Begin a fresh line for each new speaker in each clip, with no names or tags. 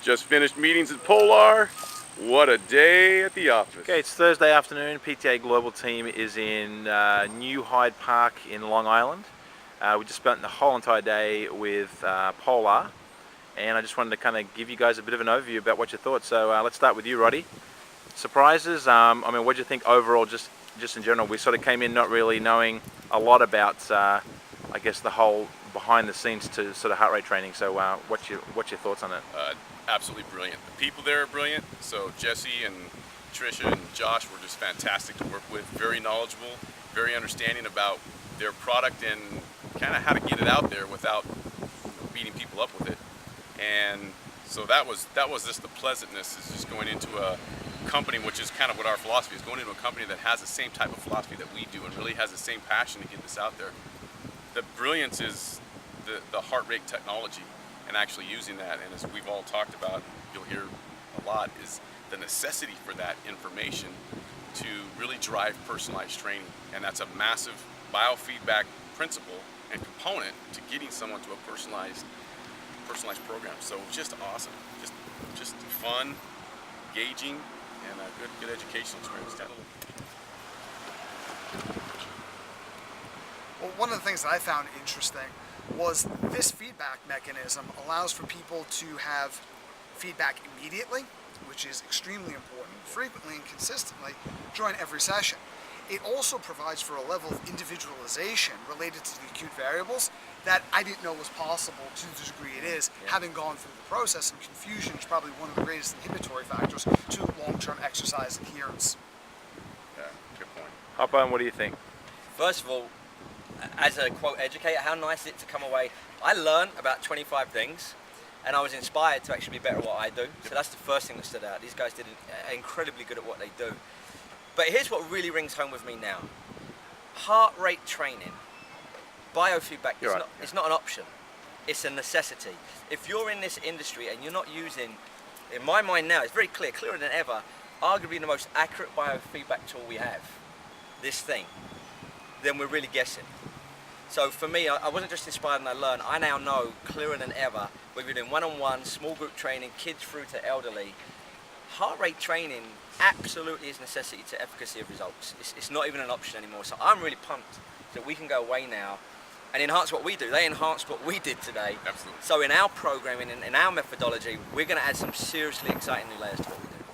Just finished meetings at Polar. What a day at the office.
Okay, it's Thursday afternoon. PTA Global Team is in New Hyde Park in Long Island. We just spent the whole entire day with Polar, and I just wanted to kind of give you guys a bit of an overview about what you thought. So let's start with you, Roddy. Surprises? I mean, what do you think overall, just in general? We sort of came in not really knowing a lot about, I guess, the whole behind the scenes to sort of heart rate training. So what's your thoughts on it?
Absolutely brilliant. The people there are brilliant. So Jesse and Trisha and Josh were just fantastic to work with. Very knowledgeable, very understanding about their product and kind of how to get it out there without beating people up with it. And so that was just the pleasantness, is just going into a company, which is kind of what our philosophy is, going into a company that has the same type of philosophy that we do and really has the same passion to get this out there. The brilliance is the heart rate technology and actually using that, and as we've all talked about, you'll hear a lot, is the necessity for that information to really drive personalized training. And that's a massive biofeedback principle and component to getting someone to a personalized program. So just awesome, just fun, engaging, and a good educational experience.
Well, one of the things that I found interesting was this feedback mechanism allows for people to have feedback immediately, which is extremely important, frequently and consistently during every session. It also provides for a level of individualization related to the acute variables that I didn't know was possible to the degree it is, having gone through the process, and confusion is probably one of the greatest inhibitory factors to long-term exercise adherence.
Yeah, good point.
Hopper, and what do you think?
First of all, as a quote educator, how nice is it to come away? I learned about 25 things, and I was inspired to actually be better at what I do. So that's the first thing that stood out. These guys did incredibly good at what they do. But here's what really rings home with me now. Heart rate training, biofeedback, it's not an option. It's a necessity. If you're in this industry and you're not using, in my mind now, it's very clear, clearer than ever, arguably the most accurate biofeedback tool we have, this thing, then we're really guessing. So for me, I wasn't just inspired and I learned, I now know clearer than ever, whether you're doing one-on-one, small group training, kids through to elderly, heart rate training absolutely is necessity to efficacy of results. It's not even an option anymore. So I'm really pumped that we can go away now and enhance what we do. They enhanced what we did today.
Absolutely.
So in our programming and in our methodology, we're going to add some seriously exciting new layers to what we do.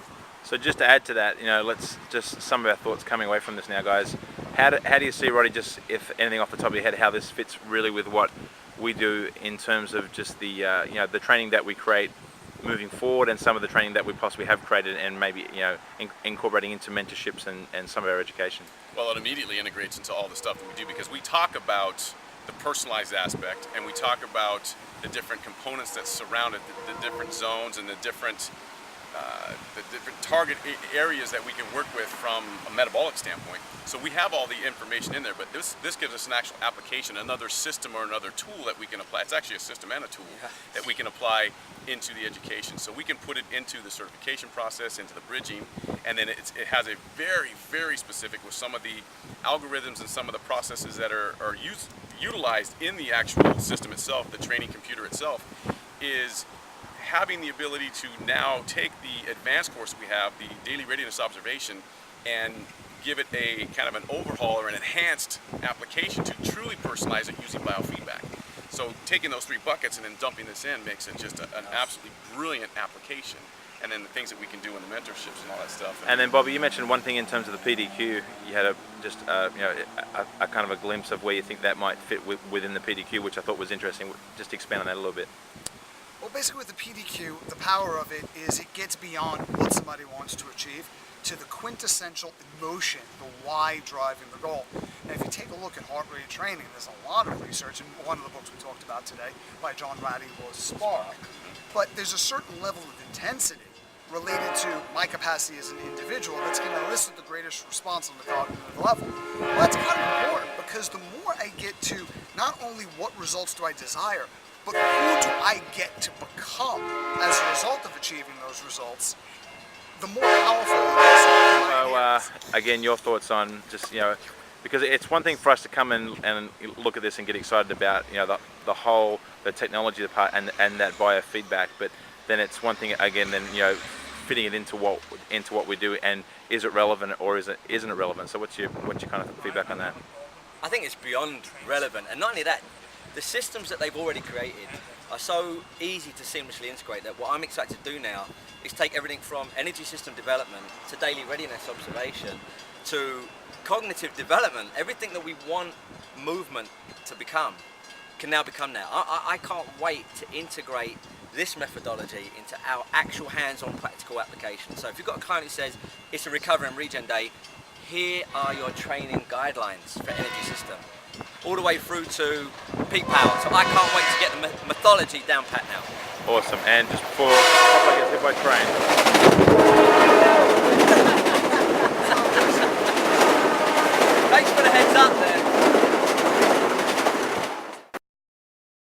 So just to add to that, let's just some of our thoughts coming away from this now, guys. How do you see, Roddy, just if anything off the top of your head, how this fits really with what we do in terms of just the the training that we create moving forward, and some of the training that we possibly have created, and maybe incorporating into mentorships and some of our education?
Well, it immediately integrates into all the stuff that we do, because we talk about the personalized aspect, and we talk about the different components that surround it, the different zones and the different target areas that we can work with from a metabolic standpoint. So we have all the information in there, but this gives us an actual application, another system or another tool that we can apply. It's actually a system and a tool that we can apply into the education. So we can put it into the certification process, into the bridging, and then it has a very, very specific with some of the algorithms and some of the processes that are utilized in the actual system itself. The training computer itself is having the ability to now take the advanced course we have, the daily readiness observation, and give it a kind of an overhaul or an enhanced application to truly personalize it using biofeedback. So taking those three buckets and then dumping this in makes it just an absolutely brilliant application. And then the things that we can do in the mentorships and all that stuff.
And then, Bobby, you mentioned one thing in terms of the PDQ. You had a kind of a glimpse of where you think that might fit within the PDQ, which I thought was interesting. Just expand on that a little bit.
Well, basically with the PDQ, the power of it is it gets beyond what somebody wants to achieve to the quintessential emotion, the why driving the goal. And if you take a look at heart rate training, there's a lot of research, and one of the books we talked about today by John Ratty was Spark. But there's a certain level of intensity related to my capacity as an individual that's going to elicit the greatest response on the cognitive level. Well, that's kind of important, because the more I get to not only what results do I desire, but who do I get to become as a result of achieving those results, the more powerful it is.
So again, your thoughts on just, because it's one thing for us to come and look at this and get excited about, the technology part and that biofeedback, but then it's one thing again. Then fitting it into what we do, and is it relevant or isn't it relevant? So what's your kind of feedback on that?
I think it's beyond relevant, and not only that, the systems that they've already created are so easy to seamlessly integrate that what I'm excited to do now is take everything from energy system development to daily readiness observation to cognitive development. Everything that we want movement to become can now become now. I can't wait to integrate this methodology into our actual hands-on practical application. So if you've got a client who says it's a recovery and regen day, here are your training guidelines for energy system, all the way through to peak power. So I can't wait to get the methodology down pat now.
Awesome. And just before I get hit by train.
Thanks for the heads up there.